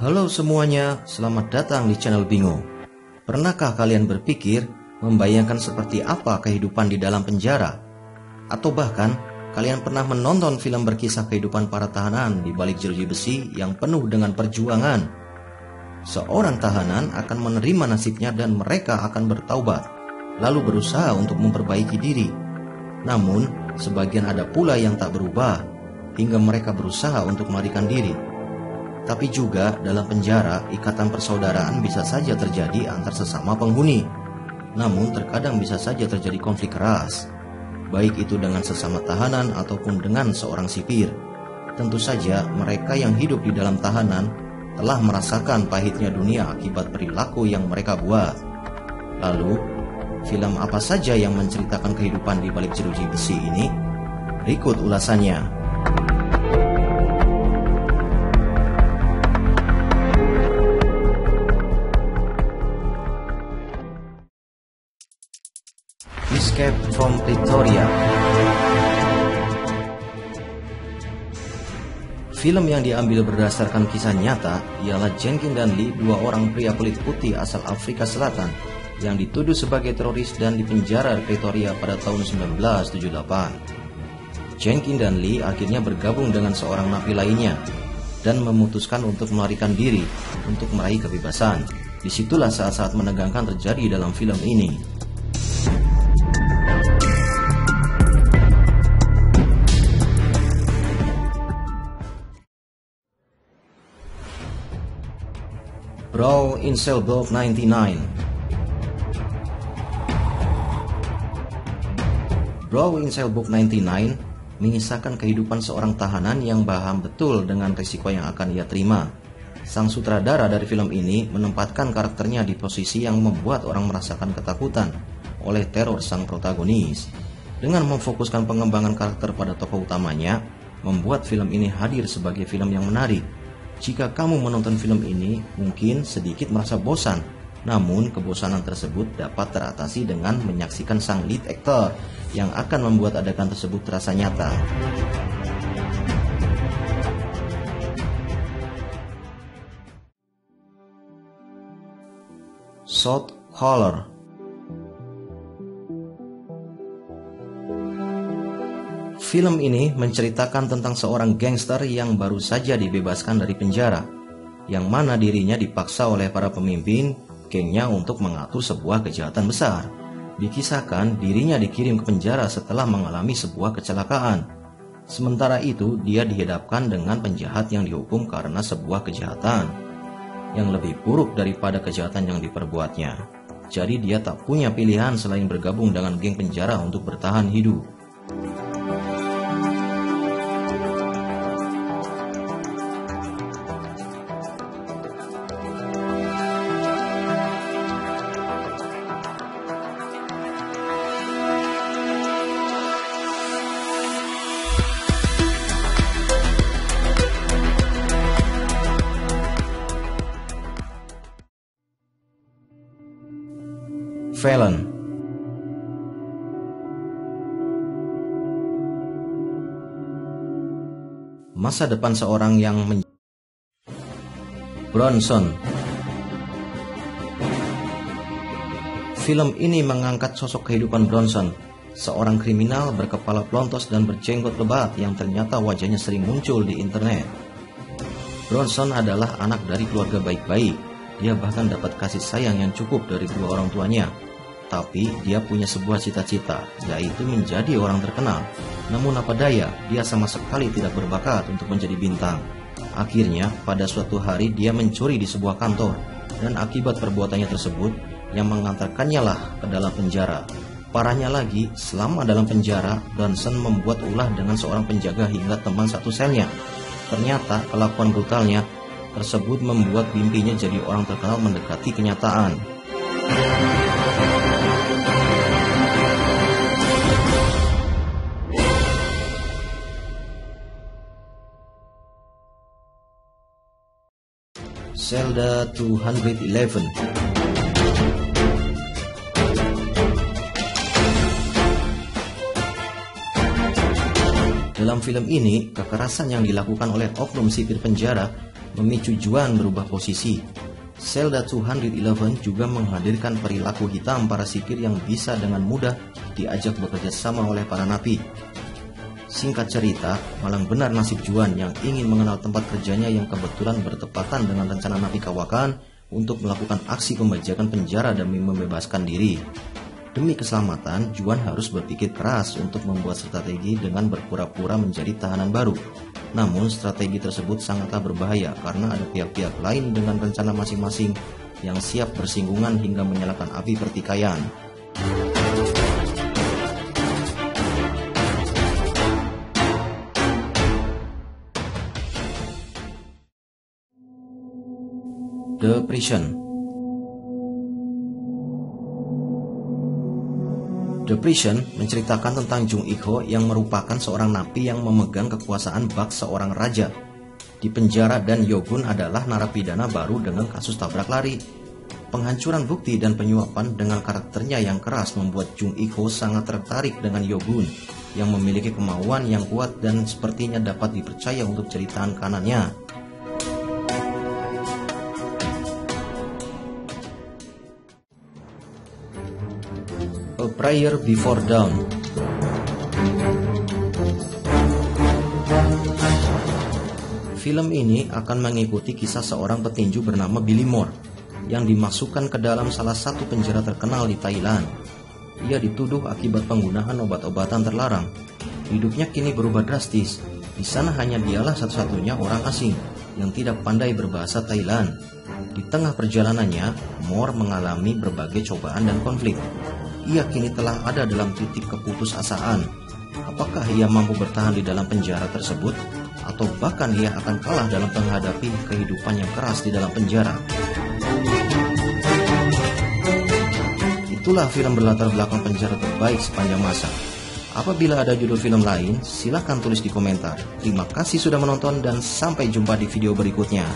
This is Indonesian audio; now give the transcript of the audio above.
Halo semuanya, selamat datang di channel Bingo. Pernahkah kalian berpikir membayangkan seperti apa kehidupan di dalam penjara? Atau bahkan kalian pernah menonton film berkisah kehidupan para tahanan di balik jeruji besi yang penuh dengan perjuangan? Seorang tahanan akan menerima nasibnya dan mereka akan bertaubat, lalu berusaha untuk memperbaiki diri. Namun, sebagian ada pula yang tak berubah, hingga mereka berusaha untuk melarikan diri. Tapi juga dalam penjara, ikatan persaudaraan bisa saja terjadi antar sesama penghuni. Namun terkadang bisa saja terjadi konflik keras, baik itu dengan sesama tahanan ataupun dengan seorang sipir. Tentu saja mereka yang hidup di dalam tahanan telah merasakan pahitnya dunia akibat perilaku yang mereka buat. Lalu, film apa saja yang menceritakan kehidupan di balik jeruji besi ini? Berikut ulasannya. Escape from Pretoria. Film yang diambil berdasarkan kisah nyata ialah Jenkins dan Lee, dua orang pria kulit putih asal Afrika Selatan yang dituduh sebagai teroris dan dipenjara di Pretoria pada tahun 1978. Jenkins dan Lee akhirnya bergabung dengan seorang napi lainnya dan memutuskan untuk melarikan diri untuk meraih kebebasan. Disitulah saat-saat menegangkan terjadi dalam film ini. Brawl in Cell Block 99. Brawl in Cell Block 99 mengisahkan kehidupan seorang tahanan yang paham betul dengan risiko yang akan ia terima. Sang sutradara dari film ini menempatkan karakternya di posisi yang membuat orang merasakan ketakutan oleh teror sang protagonis. Dengan memfokuskan pengembangan karakter pada tokoh utamanya, membuat film ini hadir sebagai film yang menarik. Jika kamu menonton film ini, mungkin sedikit merasa bosan. Namun, kebosanan tersebut dapat teratasi dengan menyaksikan sang lead actor yang akan membuat adegan tersebut terasa nyata. Shot Caller. Film ini menceritakan tentang seorang gangster yang baru saja dibebaskan dari penjara, yang mana dirinya dipaksa oleh para pemimpin gengnya untuk mengatur sebuah kejahatan besar. Dikisahkan dirinya dikirim ke penjara setelah mengalami sebuah kecelakaan. Sementara itu dia dihadapkan dengan penjahat yang dihukum karena sebuah kejahatan yang lebih buruk daripada kejahatan yang diperbuatnya. Jadi dia tak punya pilihan selain bergabung dengan geng penjara untuk bertahan hidup. Felon. Masa depan seorang yang Bronson. Film ini mengangkat sosok kehidupan Bronson, seorang kriminal berkepala pelontos dan berjenggot lebat yang ternyata wajahnya sering muncul di internet. Bronson adalah anak dari keluarga baik-baik. Dia bahkan dapat kasih sayang yang cukup dari kedua orang tuanya. Tapi dia punya sebuah cita-cita, yaitu menjadi orang terkenal. Namun apa daya, dia sama sekali tidak berbakat untuk menjadi bintang. Akhirnya, pada suatu hari dia mencuri di sebuah kantor. Dan akibat perbuatannya tersebut, yang mengantarkannya lah ke dalam penjara. Parahnya lagi, selama dalam penjara, Bronson membuat ulah dengan seorang penjaga hingga teman satu selnya. Ternyata, kelakuan brutalnya tersebut membuat mimpinya jadi orang terkenal mendekati kenyataan. Zelda 211. Dalam film ini, kekerasan yang dilakukan oleh oknum sipir penjara memicu Juan berubah posisi. Zelda 211 juga menghadirkan perilaku hitam para sipir yang bisa dengan mudah diajak bekerja sama oleh para napi. Singkat cerita, malang benar nasib Juan yang ingin mengenal tempat kerjanya yang kebetulan bertepatan dengan rencana Napi Kawakan untuk melakukan aksi pembajakan penjara demi membebaskan diri. Demi keselamatan, Juan harus berpikir keras untuk membuat strategi dengan berpura-pura menjadi tahanan baru. Namun strategi tersebut sangatlah berbahaya karena ada pihak-pihak lain dengan rencana masing-masing yang siap bersinggungan hingga menyalakan api pertikaian. The Prison. The Prison menceritakan tentang Jung Ik-ho yang merupakan seorang napi yang memegang kekuasaan bak seorang raja. Di penjara dan Yogun adalah narapidana baru dengan kasus tabrak lari. Penghancuran bukti dan penyuapan dengan karakternya yang keras membuat Jung Ik-ho sangat tertarik dengan Yogun yang memiliki kemauan yang kuat dan sepertinya dapat dipercaya untuk jadi tangan kanannya. A Prayer Before Dawn. Film ini akan mengikuti kisah seorang petinju bernama Billy Moore yang dimasukkan ke dalam salah satu penjara terkenal di Thailand. Ia dituduh akibat penggunaan obat-obatan terlarang. Hidupnya kini berubah drastis. Di sana hanya dialah satu-satunya orang asing yang tidak pandai berbahasa Thailand. Di tengah perjalanannya, Moore mengalami berbagai cobaan dan konflik. Ia kini telah ada dalam titik keputusasaan. Apakah ia mampu bertahan di dalam penjara tersebut? Atau bahkan ia akan kalah dalam menghadapi kehidupan yang keras di dalam penjara? Itulah film berlatar belakang penjara terbaik sepanjang masa. Apabila ada judul film lain, silakan tulis di komentar. Terima kasih sudah menonton dan sampai jumpa di video berikutnya.